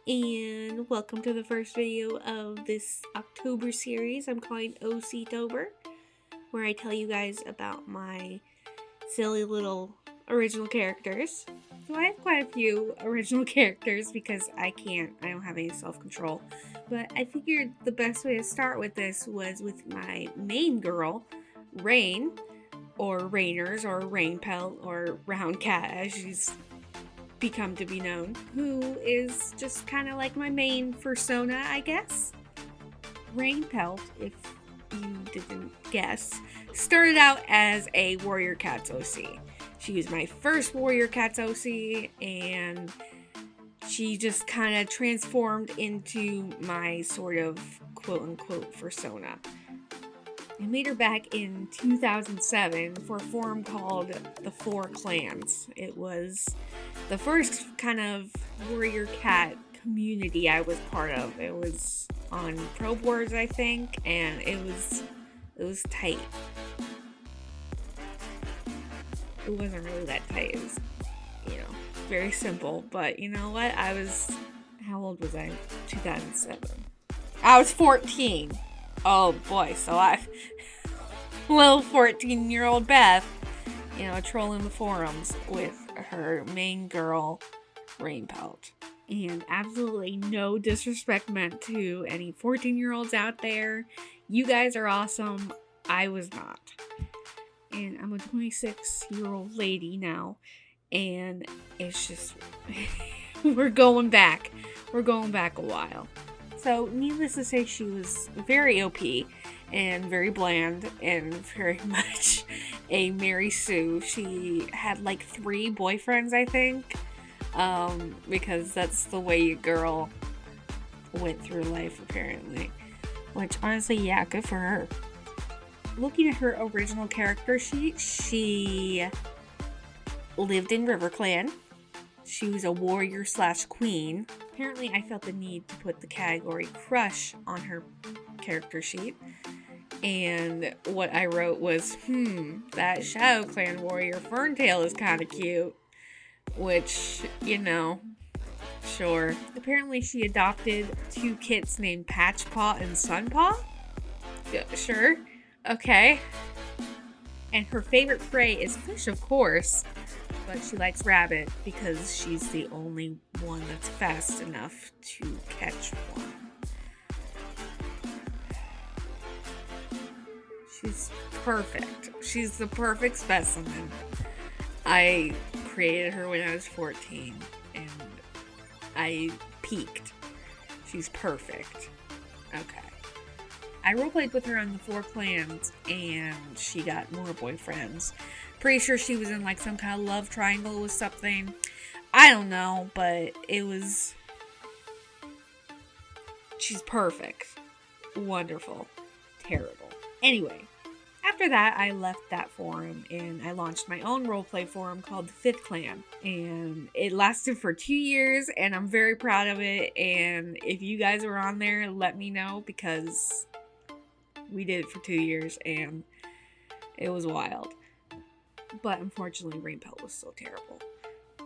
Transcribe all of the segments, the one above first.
and welcome to the first video of this October series I'm calling OC-tober, where I tell you guys about my silly little original characters. So I have quite a few original characters because I don't have any self-control, but I figured the best way to start with this was with my main girl, Rain, or Rainers, or Rainpelt, or Round Cat as she's become to be known, who is just kind of like my main persona, I guess. Rainpelt, if you didn't guess, started out as a Warrior Cats OC. She was my first Warrior Cats OC, and she just kind of transformed into my sort of quote-unquote persona. I made her back in 2007 for a forum called The Four Clans. It was the first kind of warrior cat community I was part of. It was on Pro Boards, I think, and it was tight. It wasn't really that tight. It was, very simple. But you know what? How old was I? 2007. I was 14. Oh boy, so little 14-year-old Beth, trolling the forums with her main girl, Rainpelt. And absolutely no disrespect meant to any 14-year-olds out there. You guys are awesome. I was not. And I'm a 26-year-old lady now. And it's just, we're going back. We're going back a while. So, needless to say, she was very OP and very bland and very much a Mary Sue. She had like 3 boyfriends, I think, because that's the way a girl went through life, apparently. Which, honestly, yeah, good for her. Looking at her original character sheet, she lived in RiverClan. She was a warrior/queen. Apparently, I felt the need to put the category crush on her character sheet. And what I wrote was, that Shadow Clan warrior Ferntail is kind of cute. Which, sure. Apparently, she adopted 2 kits named Patchpaw and Sunpaw. Yeah, sure. Okay. And her favorite prey is fish, of course. But she likes rabbit because she's the only one that's fast enough to catch one. She's perfect. She's the perfect specimen. I created her when I was 14 and I peaked. She's perfect. Okay. I roleplayed with her on the 4 Clans and she got more boyfriends. Pretty sure she was in like some kind of love triangle with something. I don't know, but she's perfect. Wonderful. Terrible. Anyway, after that, I left that forum and I launched my own roleplay forum called the 5th Clan. And it lasted for 2 years and I'm very proud of it. And if you guys are on there, let me know because we did it for 2 years and it was wild. But unfortunately, Rainpelt was so terrible.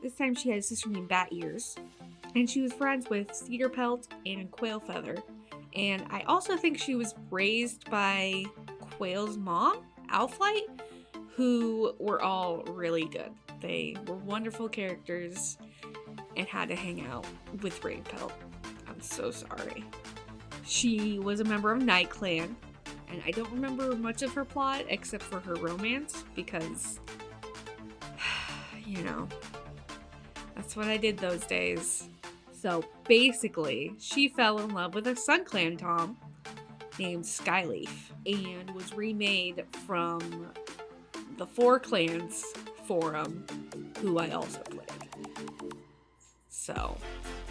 This time she had a sister named Bat Ears, and she was friends with Cedar Pelt and Quail Feather. And I also think she was raised by Quail's mom, Owlflight, who were all really good. They were wonderful characters and had to hang out with Rainpelt. I'm so sorry. She was a member of Night Clan. And I don't remember much of her plot except for her romance because, that's what I did those days. So basically, she fell in love with a Sun Clan Tom named Skyleaf and was remade from the 4 Clans forum, who I also played. So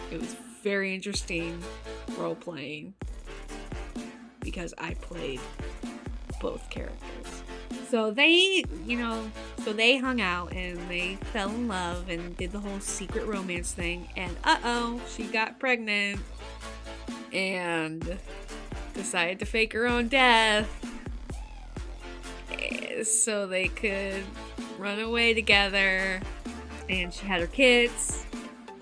it was very interesting role-playing. Because I played both characters. So they hung out and they fell in love and did the whole secret romance thing. And she got pregnant and decided to fake her own death so they could run away together. And she had her kids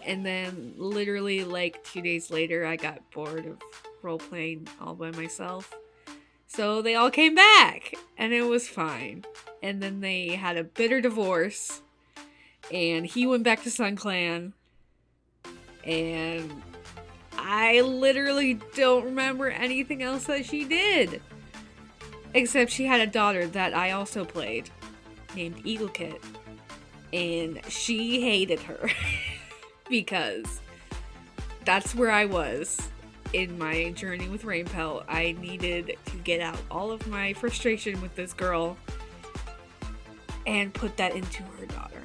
And then literally like 2 days later, I got bored of role-playing all by myself. So they all came back, and it was fine. And then they had a bitter divorce, and he went back to Sun Clan, and I literally don't remember anything else that she did. Except she had a daughter that I also played, named Eagle Kit, and she hated her because that's where I was in my journey with Rainpelt. I needed to get out all of my frustration with this girl and put that into her daughter.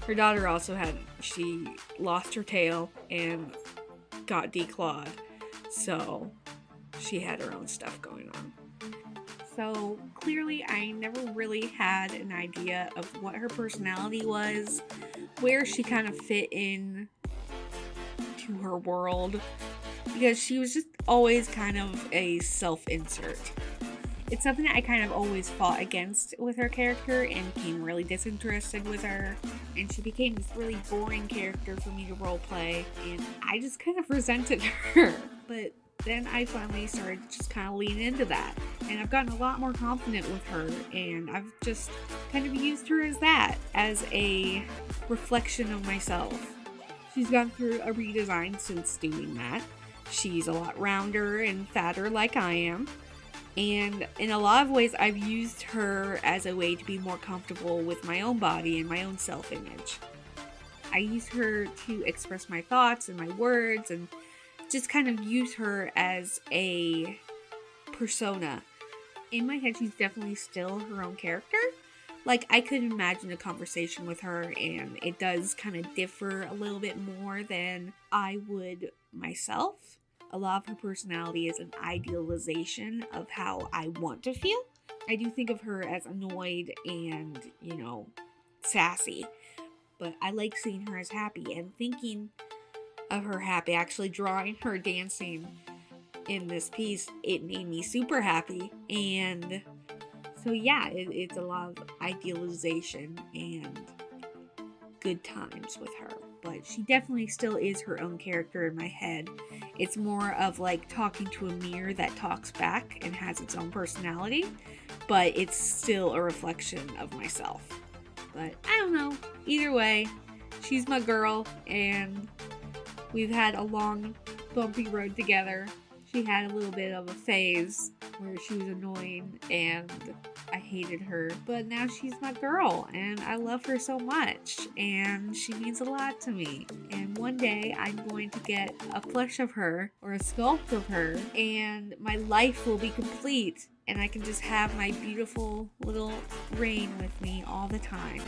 Her daughter also she lost her tail and got declawed, so she had her own stuff going on. So clearly I never really had an idea of what her personality was, where she kind of fit in to her world, because she was just always kind of a self-insert. It's something that I kind of always fought against with her character and became really disinterested with her, and she became this really boring character for me to roleplay, and I just kind of resented her. But then I finally started to just kind of lean into that, and I've gotten a lot more confident with her, and I've just kind of used her as that, as a reflection of myself. She's gone through a redesign since doing that. She's a lot rounder and fatter like I am, and in a lot of ways I've used her as a way to be more comfortable with my own body and my own self-image. I use her to express my thoughts and my words, and just kind of use her as a persona. In my head, she's definitely still her own character. Like, I could imagine a conversation with her, and it does kind of differ a little bit more than I would myself. A lot of her personality is an idealization of how I want to feel. I do think of her as annoyed and, sassy, but I like seeing her as happy and thinking of her happy. Actually drawing her dancing in this piece, it made me super happy. And so yeah, it's a lot of idealization and good times with her, but she definitely still is her own character in my head. It's more of like talking to a mirror that talks back and has its own personality, but it's still a reflection of myself. But I don't know, either way, she's my girl, and we've had a long, bumpy road together. She had a little bit of a phase where she was annoying and I hated her, but now she's my girl and I love her so much and she means a lot to me. And one day I'm going to get a plush of her or a sculpt of her and my life will be complete and I can just have my beautiful little Rain with me all the time.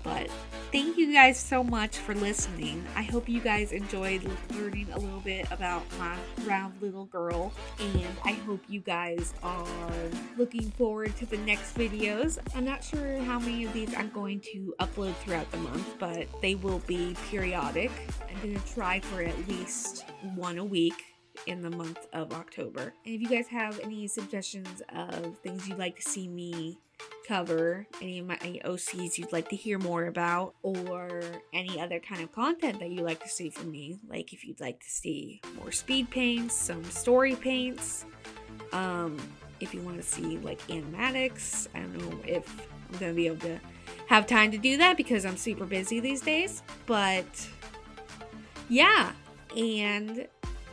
But thank you guys so much for listening. I hope you guys enjoyed learning a little bit about my round little girl. And I hope you guys are looking forward to the next videos. I'm not sure how many of these I'm going to upload throughout the month, but they will be periodic. I'm going to try for at least one a week in the month of October. And if you guys have any suggestions of things you'd like to see me cover, any of my OCs you'd like to hear more about, or any other kind of content that you'd like to see from me, like if you'd like to see more speed paints, some story paints, if you want to see like animatics. I don't know if I'm going to be able to have time to do that because I'm super busy these days, but yeah. And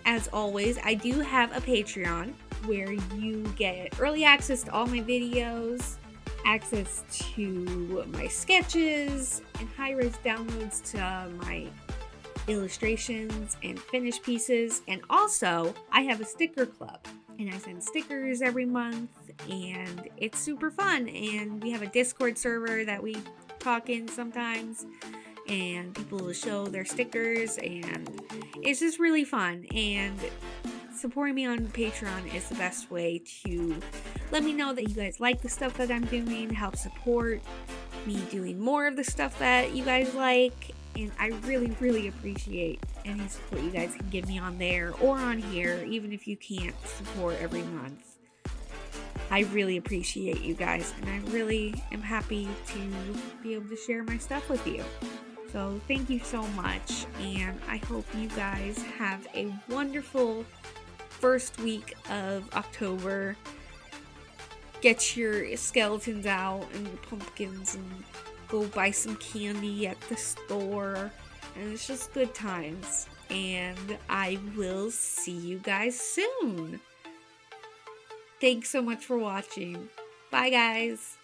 as always, I do have a Patreon where you get early access to all my videos, access to my sketches, and high-res downloads to my illustrations and finished pieces. And also, I have a sticker club, and I send stickers every month, and it's super fun. And we have a Discord server that we talk in sometimes, and people will show their stickers, and it's just really fun. And supporting me on Patreon is the best way to let me know that you guys like the stuff that I'm doing, help support me doing more of the stuff that you guys like, and I really, really appreciate any support you guys can give me on there or on here, even if you can't support every month. I really appreciate you guys, and I really am happy to be able to share my stuff with you. So thank you so much, and I hope you guys have a wonderful first week of October. Get your skeletons out and your pumpkins and go buy some candy at the store, and it's just good times. And I will see you guys soon. Thanks so much for watching. Bye, guys.